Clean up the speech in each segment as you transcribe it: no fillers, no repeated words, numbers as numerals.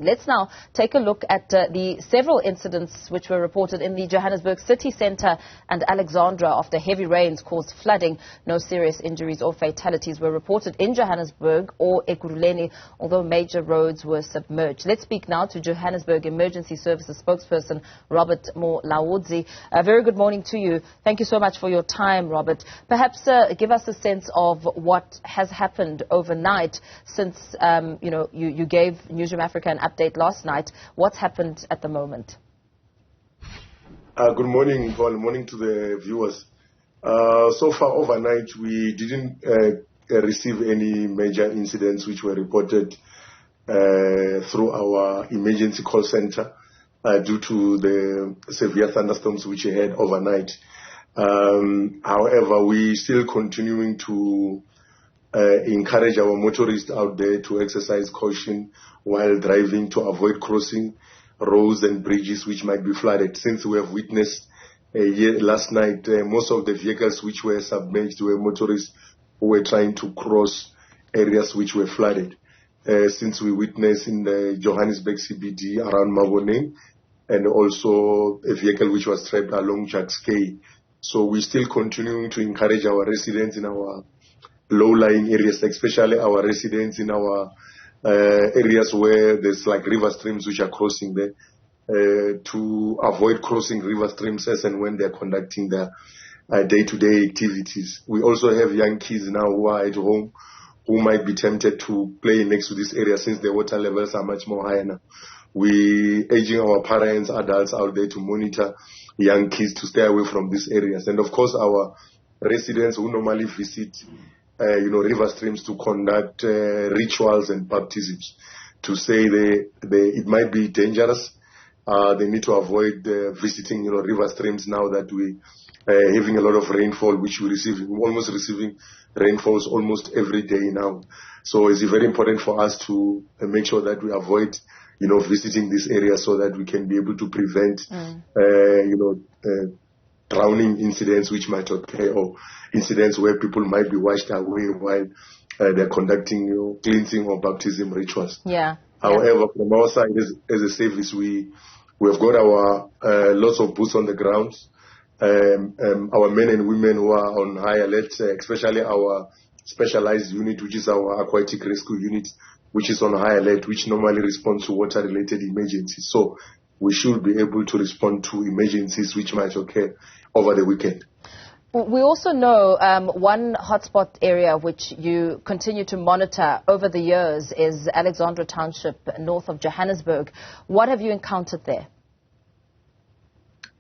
Let's now take a look at the several incidents which were reported in the Johannesburg city centre and Alexandra after heavy rains caused flooding. No serious injuries or fatalities were reported in Johannesburg or Ekurhuleni, although major roads were submerged. Let's speak now to Johannesburg Emergency Services spokesperson Robert Mulaudzi. A very good morning to you. Thank you so much for your time, Robert. Perhaps give us a sense of what has happened overnight since you gave Newzroom Afrika an update last night. What's happened at the moment? Good morning, Paul. Morning to the viewers. So far overnight, we didn't receive any major incidents which were reported through our emergency call center due to the severe thunderstorms which we had overnight. However, we still continuing to encourage our motorists out there to exercise caution while driving, to avoid crossing roads and bridges which might be flooded. Since we have witnessed last night, most of the vehicles which were submerged were motorists who were trying to cross areas which were flooded. Since we witnessed in the Johannesburg CBD around Maboneng, and also a vehicle which was trapped along Jacques K. So we're still continuing to encourage our residents in our low-lying areas, especially our residents in our areas where there's like river streams which are crossing there, to avoid crossing river streams as and when they're conducting their day-to-day activities. We also have young kids now who are at home who might be tempted to play next to this area since the water levels are much more higher now. We urging our parents, adults out there to monitor young kids to stay away from these areas. And of course, our residents who normally visit river streams to conduct rituals and baptisms, to say it might be dangerous. They need to avoid visiting river streams now that we having a lot of rainfall, which we're almost receiving rainfalls almost every day now. So it's very important for us to make sure that we avoid visiting this area so that we can be able to prevent drowning incidents which might occur, or incidents where people might be washed away while they're conducting cleansing or baptism rituals. However, from our side as a service, we have got our lots of boots on the ground. Our men and women who are on high alert, especially our specialized unit, which is our aquatic rescue unit, which is on high alert, which normally responds to water-related emergencies. So we should be able to respond to emergencies which might occur over the weekend. We also know one hotspot area which you continue to monitor over the years is Alexandra Township, north of Johannesburg. What have you encountered there?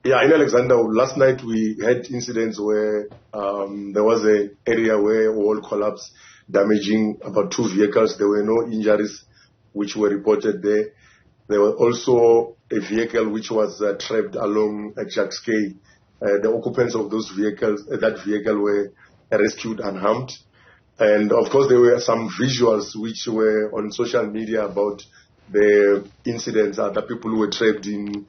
Yeah, in Alexandra, last night we had incidents where there was an area where a wall collapsed, damaging about 2 vehicles. There were no injuries which were reported there. There was also a vehicle which was trapped along Jacques K. The occupants of that vehicle were rescued unharmed. And of course, there were some visuals which were on social media about the incidents that people who were trapped in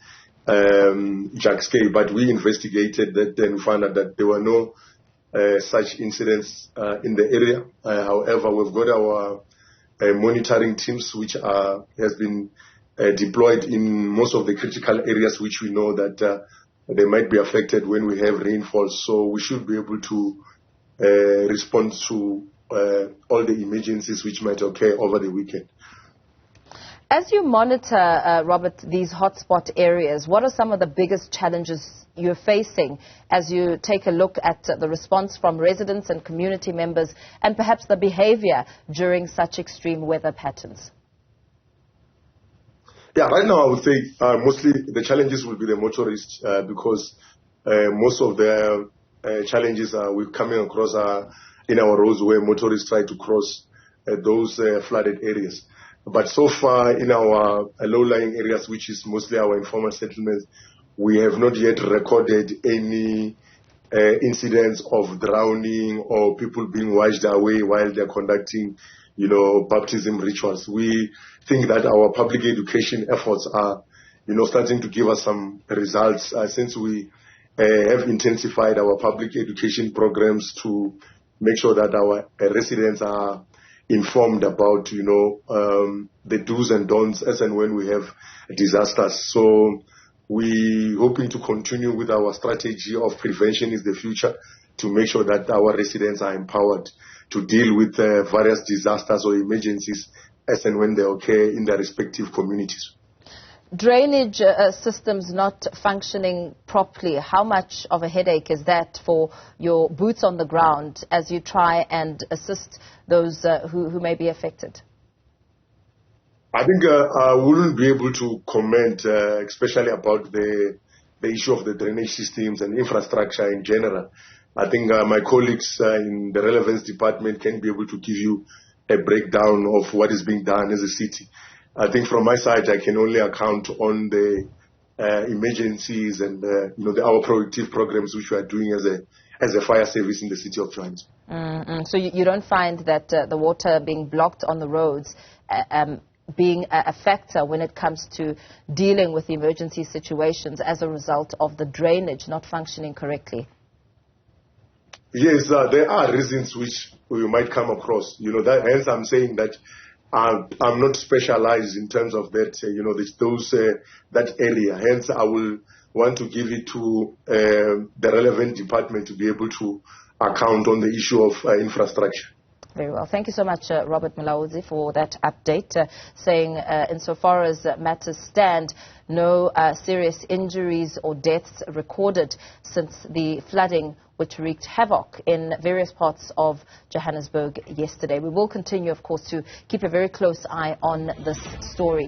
Jacques K. But we investigated that and found out that there were no such incidents in the area. However, we've got our monitoring teams which has been deployed in most of the critical areas which we know that they might be affected when we have rainfall. So we should be able to respond to all the emergencies which might occur over the weekend. As you monitor, Robert, these hotspot areas, what are some of the biggest challenges you're facing as you take a look at the response from residents and community members and perhaps the behavior during such extreme weather patterns? Yeah, right now I would say mostly the challenges will be the motorists because most of the challenges we're coming across are in our roads where motorists try to cross those flooded areas. But so far in our low-lying areas, which is mostly our informal settlements, we have not yet recorded any incidents of drowning or people being washed away while they're conducting baptism rituals. We think that our public education efforts are, starting to give us some results since we have intensified our public education programs to make sure that our residents are informed about, the do's and don'ts as and when we have disasters. So we hoping to continue with our strategy of prevention is the future to make sure that our residents are empowered to deal with various disasters or emergencies as and when they occur in their respective communities. Drainage systems not functioning properly, how much of a headache is that for your boots on the ground as you try and assist those who may be affected? I think I wouldn't be able to comment, especially about the issue of the drainage systems and infrastructure in general. I think my colleagues in the relevance department can be able to give you a breakdown of what is being done as a city. I think from my side, I can only account on the emergencies and our proactive programs which we are doing as a fire service in the city of Johannesburg. So you don't find that the water being blocked on the roads being a factor when it comes to dealing with emergency situations as a result of the drainage not functioning correctly? Yes, there are reasons which we might come across. Hence I'm saying that I'm not specialized in terms of that, that area. Hence, I will want to give it to the relevant department to be able to account on the issue of infrastructure. Very well. Thank you so much, Robert Mulaudzi, for that update, saying insofar as matters stand, no serious injuries or deaths recorded since the flooding which wreaked havoc in various parts of Johannesburg yesterday. We will continue, of course, to keep a very close eye on this story.